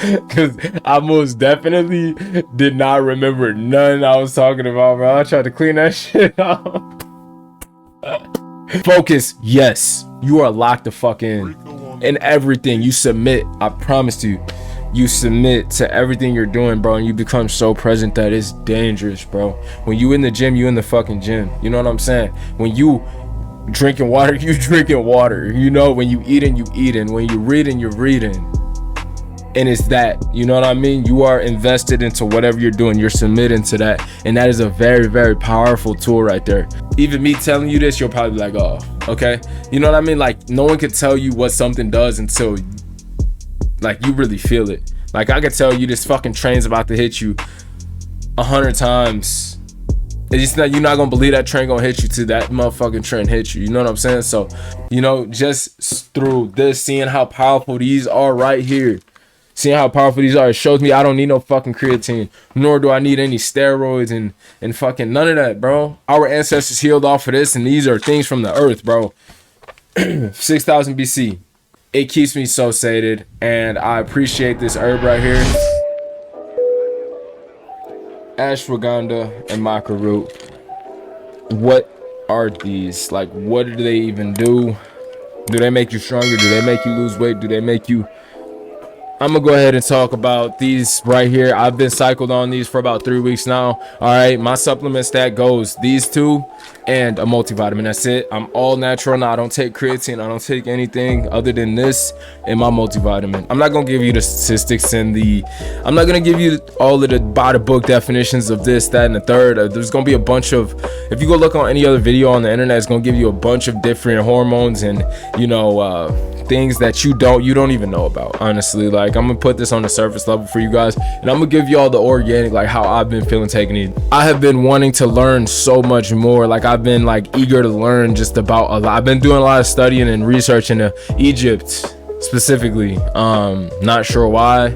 Because I most definitely did not remember none I was talking about, bro. I tried to clean that shit up. Focus, yes. You are locked the fuck in. And everything you submit, I promise you, you submit to everything you're doing, bro, and you become so present that it's dangerous, bro. When you in the gym, you in the fucking gym. You know what I'm saying? When you drinking water, you drinking water. You know, when you eating, you eating. When you reading, you're reading. And it's that, you know what I mean? You are invested into whatever you're doing. You're submitting to that. And that is a very, very powerful tool right there. Even me telling you this, you'll probably be like, oh, okay. You know what I mean? Like, no one can tell you what something does until, like, you really feel it. Like, I could tell you this fucking train's about to hit you 100 times. It's just not, you're not gonna believe that train gonna hit you till that motherfucking train hit you. You know what I'm saying? So, you know, just through this, seeing how powerful these are right here. Seeing how powerful these are, it shows me I don't need no fucking creatine, nor do I need any steroids and fucking none of that, bro. Our ancestors healed off of this, and these are things from the earth, bro. 6,000 BC. It keeps me so sated, and I appreciate this herb right here. Ashwagandha and Maca root. What are these? Like, what do they even do? Do they make you stronger? Do they make you lose weight? Do they make you... I'm gonna go ahead and talk about these right here. I've been cycled on these for about 3 weeks now. All right, my supplement stack goes these two and a multivitamin. That's it. I'm all natural now. I don't take creatine. I don't take anything other than this and my multivitamin. I'm not gonna give you the statistics and I'm not gonna give you all of the by the book definitions of this, that, and the third. There's gonna be a bunch of, if you go look on any other video on the internet, it's gonna give you a bunch of different hormones and, you know, things that you don't even know about, honestly. Like, I'm gonna put this on the surface level for you guys, and I'm gonna give you all the organic, like how I've been feeling taking it. I have been wanting to learn so much more. Like, I've been like eager to learn just about a lot. I've been doing a lot of studying and research into Egypt specifically. Not sure why.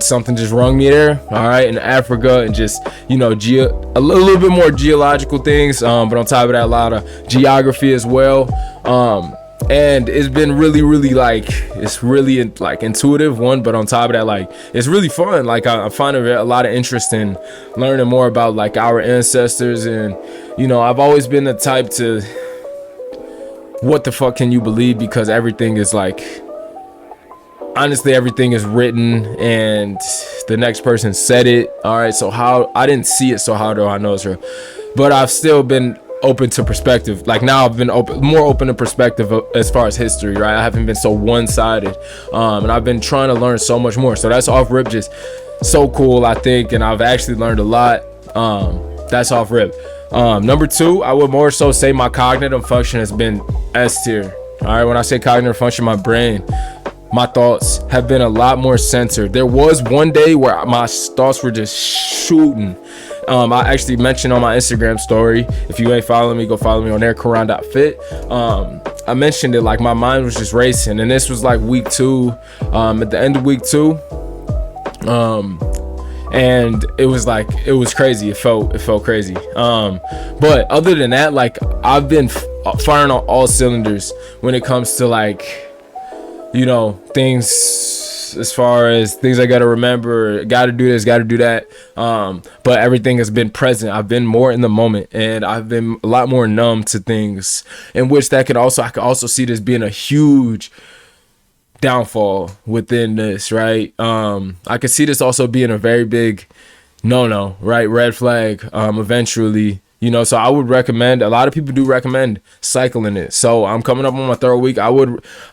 Something just rung me there. All right, in Africa, and just, you know, a little bit more geological things, but on top of that, a lot of geography as well. And it's been really like, it's really like intuitive one, but on top of that, like, it's really fun. Like, I find a lot of interest in learning more about like our ancestors. And, you know, I've always been the type to, what the fuck can you believe? Because everything is like, honestly, everything is written and the next person said it. All right, so how, I didn't see it, so how do I know it's real? But I've still been open to perspective. Like, now I've been more open to perspective as far as history, right? I haven't been so one-sided, and I've been trying to learn so much more. So that's off rip, just so cool, I think, and I've actually learned a lot. That's off rip. Number two, I would more so say my cognitive function has been S tier. All right, when I say cognitive function, my brain, my thoughts have been a lot more centered. There was one day where my thoughts were just shooting. I actually mentioned on my Instagram story, if you ain't following me, go follow me on there, Coran.fit. I mentioned it, like, my mind was just racing, and this was like week 2, at the end of week 2. And it was like, it was crazy. It felt crazy. But other than that, like, I've been firing on all cylinders when it comes to, like, you know, things as far as things I gotta remember, gotta do this, gotta do that. But everything has been present. I've been more in the moment, and I've been a lot more numb to things, in which that could also, I could also see this being a huge downfall within this, right? I could see this also being a very big no, right? Red flag, eventually. You know, so I would recommend, a lot of people do recommend cycling it. So I'm coming up on my 3rd week.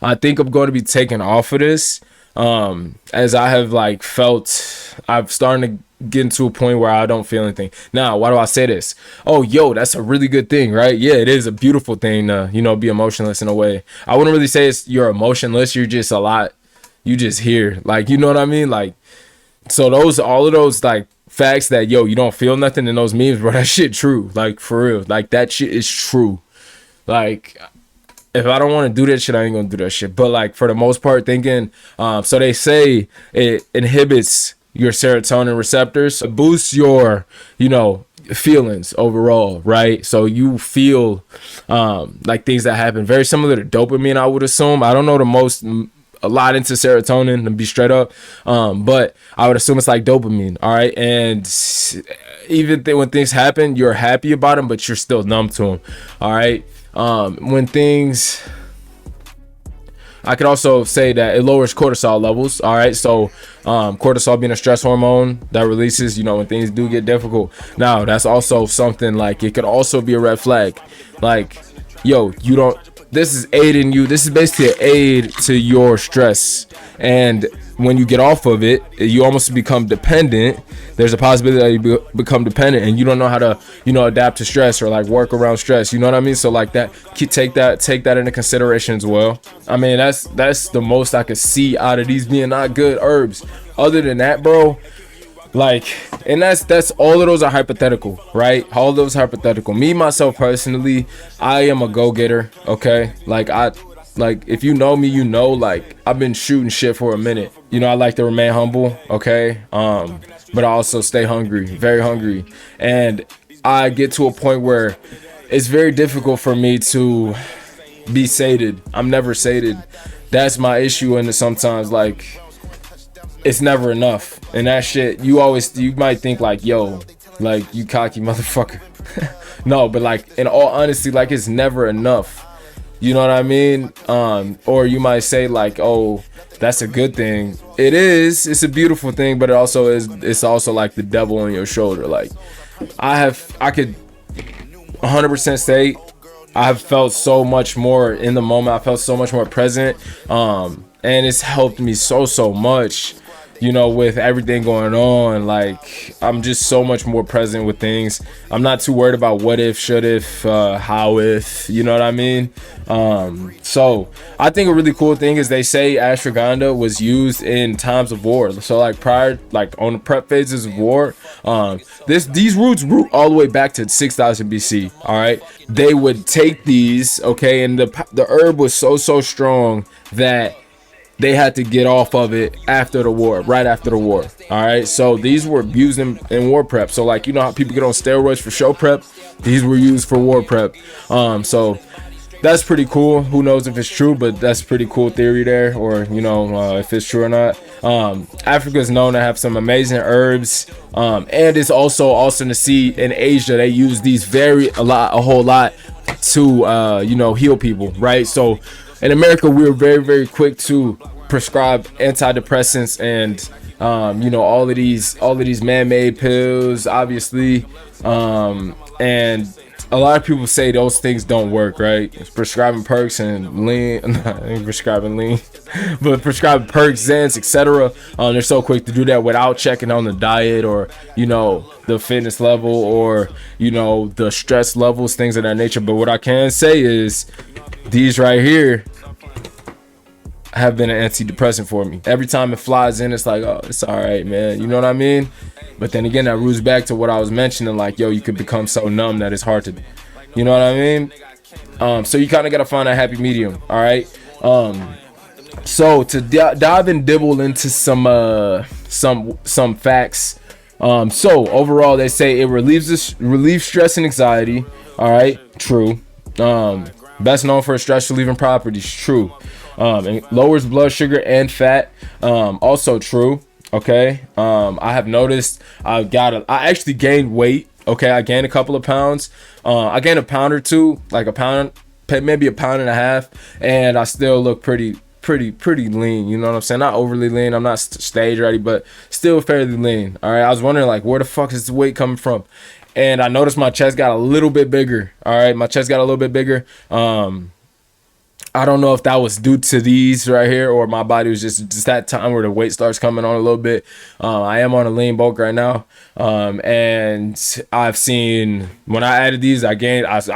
I think I'm going to be taking off of this, as I have like felt, I've started to get into a point where I don't feel anything. Now, why do I say this? Oh, yo, that's a really good thing, right? Yeah, it is a beautiful thing to, you know, be emotionless in a way. I wouldn't really say you're emotionless. You're just you just here. Like, you know what I mean? Like, so all of those like facts that, yo, you don't feel nothing in those memes, bro, that shit true. Like, for real. Like, that shit is true. Like, if I don't want to do that shit, I ain't gonna do that shit. But, like, for the most part, thinking, so they say it inhibits your serotonin receptors, it boosts your, you know, feelings overall, right? So you feel like things that happen very similar to dopamine, I would assume. I don't know the most a lot into serotonin, to be straight up. But I would assume it's like dopamine. All right. And even when things happen, you're happy about them, but you're still numb to them. All right. When things, I could also say that it lowers cortisol levels. All right. So cortisol being a stress hormone that releases, you know, when things do get difficult. Now, that's also something like, it could also be a red flag. Like, yo, you don't, this is aiding you. This is basically an aid to your stress. And when you get off of it, you almost become dependent. There's a possibility that you become dependent and you don't know how to, you know, adapt to stress or like work around stress. You know what I mean? So like that, take that into consideration as well. I mean, that's the most I could see out of these being not good herbs. Other than that, bro, like, and that's all of those are hypothetical, right? All of those are hypothetical. Me, myself, personally, I am a go-getter, okay? Like, if you know me, you know, like, I've been shooting shit for a minute. You know, I like to remain humble, okay? But I also stay hungry, very hungry. And I get to a point where it's very difficult for me to be sated. I'm never sated. That's my issue. And sometimes, like, it's never enough. And that shit, you might think like, yo, like, you cocky motherfucker. No, but like, in all honesty, like, it's never enough. You know what I mean? Or you might say like, oh, that's a good thing. It is. It's a beautiful thing, but it's also like the devil on your shoulder. Like, I could 100% say I have felt so much more in the moment. I felt so much more present. And it's helped me so much. You know, with everything going on, like, I'm just so much more present with things. I'm not too worried about what if, should if, how if, you know what I mean? So I think a really cool thing is they say ashwagandha was used in times of war. So like prior, like on the prep phases of war, these roots root all the way back to 6000 BC. All right. They would take these, okay, and the herb was so strong that they had to get off of it after the war, right after the war. All right. So these were used in war prep. So like, you know how people get on steroids for show prep? These were used for war prep. So that's pretty cool. Who knows if it's true, but that's pretty cool theory there, or, you know, if it's true or not. Africa is known to have some amazing herbs. And it's also awesome to see in Asia, they use these a whole lot to, you know, heal people. Right. So in America, we're very quick to prescribe antidepressants and you know, all of these man-made pills, obviously, and a lot of people say those things don't work, right? It's prescribing perks and lean, not prescribing lean, but prescribing perks, Xans, etc. They're so quick to do that without checking on the diet or, you know, the fitness level or, you know, the stress levels, things of that nature. But what I can say is these right here have been an antidepressant for me. Every time it flies in, it's like, oh, it's all right, man. You know what I mean? But then again, that roots back to what I was mentioning, like, yo, you could become so numb that it's hard to, you know what I mean? So you kind of got to find a happy medium. All right. So to dive and dibble into some facts. So overall, they say it relieves stress and anxiety. All right. True. Best known for its stress relieving properties. True. It lowers blood sugar and fat. Also true. Okay. I have noticed I actually gained weight. Okay. I gained a couple of pounds. I gained a pound or two, like a pound, maybe a pound and a half. And I still look pretty lean. You know what I'm saying? Not overly lean. I'm not stage ready, but still fairly lean. All right. I was wondering, like, where the fuck is the weight coming from? And I noticed my chest got a little bit bigger. All right. My chest got a little bit bigger. I don't know if that was due to these right here or my body was just that time where the weight starts coming on a little bit. I am on a lean bulk right now. And I've seen when I added these, I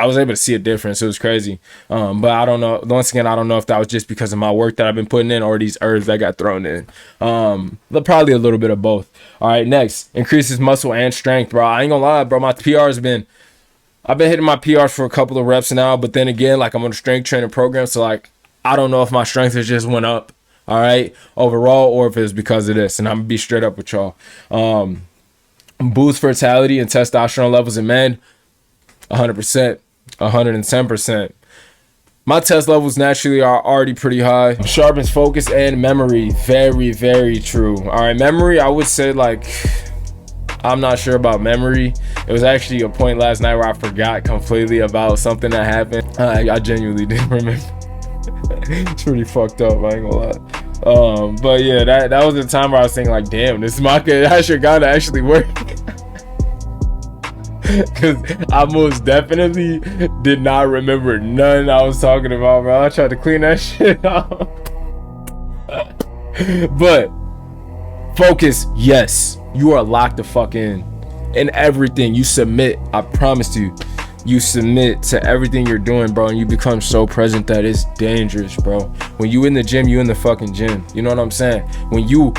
was able to see a difference. It was crazy. But I don't know. Once again, I don't know if that was just because of my work that I've been putting in or these herbs that got thrown in. Probably a little bit of both. All right. Next, increases muscle and strength, bro. I ain't gonna lie, bro. My I've been hitting my PRs for a couple of reps now, but then again, like, I'm on a strength training program, so like, I don't know if my strength has just went up, all right, overall, or if it's because of this, and I'm gonna be straight up with y'all. Boost fertility and testosterone levels in men, 100%, 110%. My test levels naturally are already pretty high. Sharpens focus and memory. Very, very true. All right, memory, I would say like, I'm not sure about memory. It was actually a point last night where I forgot completely about something that happened. I genuinely didn't remember. It's pretty fucked up, I ain't gonna lie. But yeah, that was the time where I was thinking like, damn, this Maca Ashwagandha actually work. Cause I most definitely did not remember none I was talking about, bro. I tried to clean that shit up. But focus, yes, you are locked the fuck in everything you submit. I promise you submit to everything you're doing, bro, and you become so present that it's dangerous, bro. When you in the gym, you in the fucking gym. You know what I'm saying? When you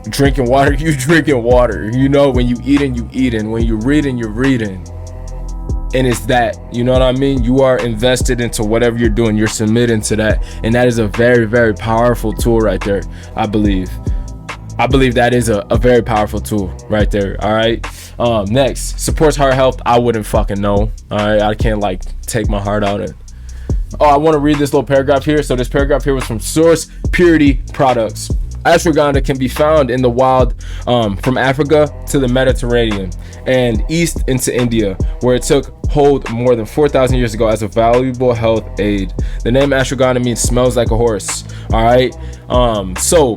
drinking water, you drinking water. You know, when you eating, you eating. When you reading, you're reading. And it's that, you know what I mean? You are invested into whatever you're doing. You're submitting to that. And that is a very, very powerful tool right there, I believe. I believe that is a very powerful tool right there. All right. Next, supports heart health. I wouldn't fucking know. All right. I can't like take my heart out and. Oh, I want to read this little paragraph here. So this paragraph here was from Source Purity Products. Ashwagandha can be found in the wild from Africa to the Mediterranean and east into India, where it took hold more than 4,000 years ago as a valuable health aid. The name Ashwagandha means smells like a horse. All right. So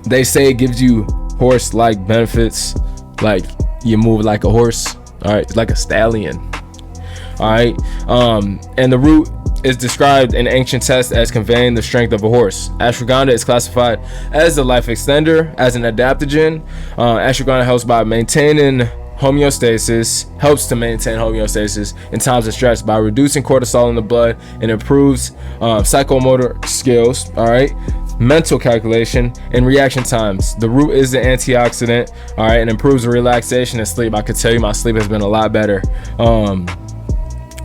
they say it gives you horse-like benefits, like you move like a horse. All right, it's like a stallion. All right. And the root is described in ancient texts as conveying the strength of a horse. Ashwagandha is classified as a life extender, as an adaptogen. Ashwagandha helps to maintain homeostasis in times of stress by reducing cortisol in the blood and improves psychomotor skills. All right. Mental calculation and reaction times. The root is an antioxidant, all right, and improves the relaxation and sleep. I could tell you my sleep has been a lot better.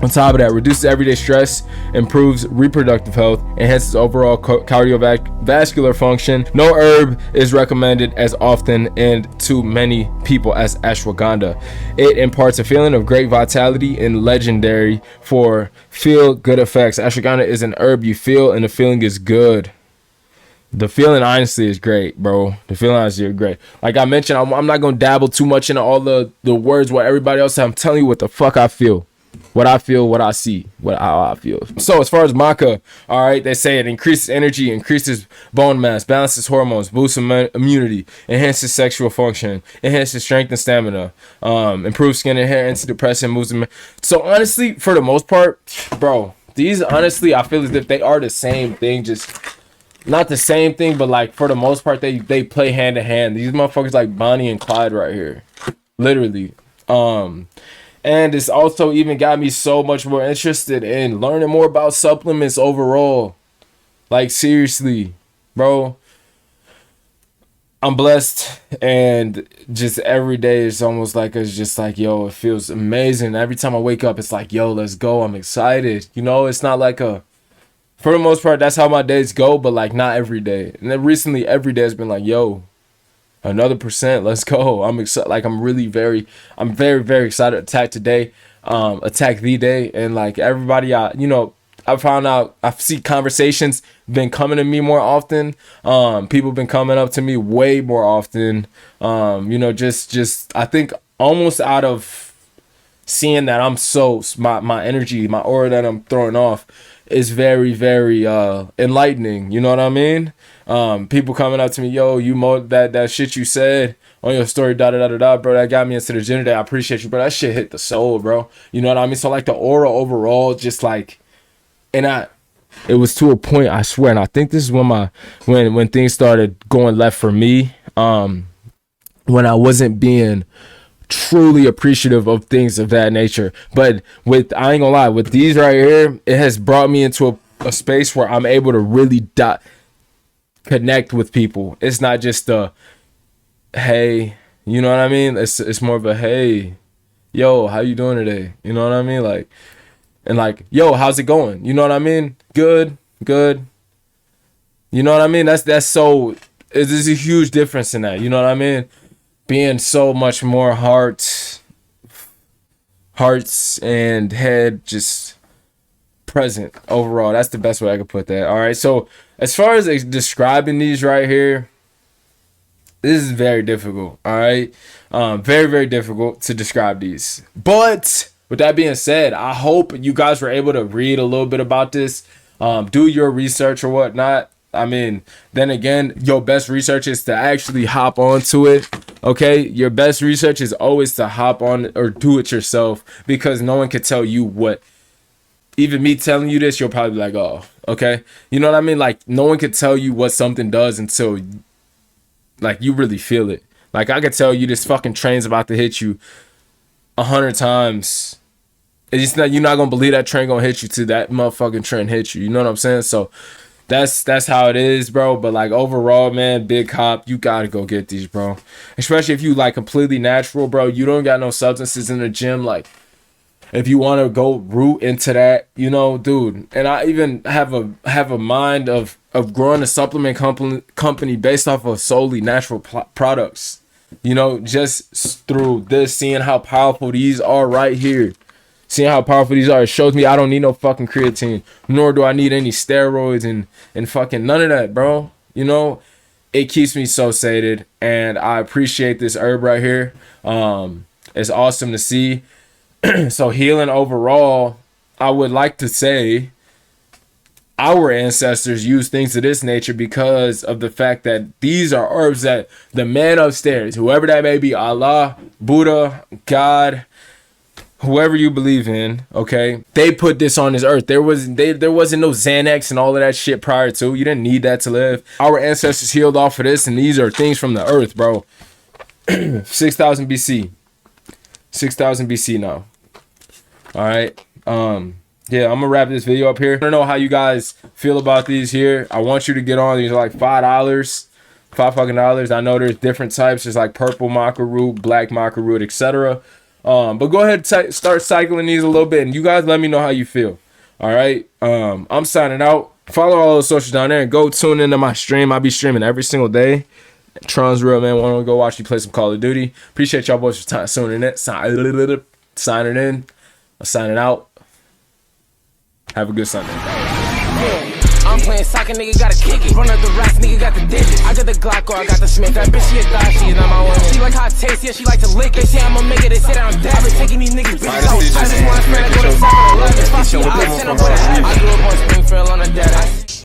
On top of that, reduces everyday stress, improves reproductive health, enhances overall cardiovascular function. No herb is recommended as often and to many people as ashwagandha. It imparts a feeling of great vitality and legendary for feel-good effects. Ashwagandha is an herb you feel, and the feeling is good. The feeling honestly is great, bro. The feeling honestly is great. Like I mentioned, I'm not gonna dabble too much into all the words what everybody else says. I'm telling you what the fuck I feel. What I feel, what I see, how I feel. So as far as maca, all right, they say it increases energy, increases bone mass, balances hormones, boosts immunity, enhances sexual function, enhances strength and stamina, improves skin and hair, antidepressant, movement. So honestly, for the most part, bro, these honestly, I feel as if they are the same thing, just not the same thing, but like for the most part, they play hand in hand. These motherfuckers like Bonnie and Clyde right here, literally. And it's also even got me so much more interested in learning more about supplements overall. Like seriously, bro. I'm blessed, and just every day it's almost like it's just like, yo, it feels amazing. Every time I wake up, it's like, yo, let's go. I'm excited. You know, it's not like for the most part, that's how my days go, but like not every day. And then recently, every day has been like, yo, another percent, let's go. I'm excited. Like I'm very, very excited to attack today, attack the day, and like everybody, I found out, I see conversations been coming to me more often. People been coming up to me way more often. Just I think almost out of seeing that I'm so my energy, my aura that I'm throwing off is very, very enlightening. You know what I mean? People coming up to me, yo, that shit you said on your story, bro, that got me into the gym today. I appreciate you, bro. That shit hit the soul, bro. You know what I mean? So like the aura overall, just like, and it was to a point, I swear, and I think this is when things started going left for me, when I wasn't being truly appreciative of things of that nature. But I ain't gonna lie, with these right here, it has brought me into a space where I'm able to really connect with people. It's not just hey, you know what I mean? It's more of a hey, yo, how you doing today? You know what I mean? Like, and like, yo, how's it going? You know what I mean? Good. You know what I mean? That's so, there's a huge difference in that. You know what I mean? Being so much more hearts and head just present overall. That's the best way I could put that. All right, so as far as describing these right here, this is very difficult. All right, very, very difficult to describe these. But with that being said, I hope you guys were able to read a little bit about this, do your research or whatnot. I mean, then again, your best research is to actually hop onto it. Okay, your best research is always to hop on or do it yourself, because no one can tell you what. Even me telling you this, you'll probably be like, oh, okay. You know what I mean? Like, no one can tell you what something does until, like, you really feel it. Like, I could tell you this fucking train's about to hit you 100 times. It's not, you're not gonna believe that train gonna hit you till that motherfucking train hit you. You know what I'm saying? So that's how it is, bro. But like overall, man, big cop, you gotta go get these, bro. Especially if you like completely natural, bro. You don't got no substances in the gym. Like, if you want to go root into that, you know, dude. And I even have a mind of growing a supplement company based off of solely natural products. You know, just through this, seeing how powerful these are right here. Seeing how powerful these are, it shows me I don't need no fucking creatine, nor do I need any steroids and fucking none of that, bro. You know, it keeps me so sated, and I appreciate this herb right here. It's awesome to see. So healing overall, I would like to say our ancestors used things of this nature because of the fact that these are herbs that the man upstairs, whoever that may be, Allah, Buddha, God, whoever you believe in, okay, they put this on this earth. There wasn't no Xanax and all of that shit prior to. You didn't need that to live. Our ancestors healed off of this, and these are things from the earth, bro. 6,000 BC. 6,000 BC now. All right. Yeah, I'm gonna wrap this video up here. I don't know how you guys feel about these here. I want you to get on. These are like $5 fucking dollars. I know there's different types. There's like purple maca root, black maca root, etc. But go ahead and start cycling these a little bit, and you guys let me know how you feel. All right. I'm signing out. Follow all the socials down there and go tune into my stream. I'll be streaming every single day. TRONS real man. Want to go watch you play some Call of Duty? Appreciate y'all boys for signing in. I'm signing out. Have a good Sunday. I'm playing soccer, nigga, gotta kick it. Run up the racks, nigga, got the digits. I got the Glock or I got the Smith. That bitch, she a thot, she is not my woman. She like hot taste, yeah, she like to lick. They say I'ma make it, they say that I'm dead. I've been taking these niggas bitches out. I just wanna spend, I go to 7-Eleven. If I see I 10, I'm put a hat. I grew up on Springfield on a dead ass.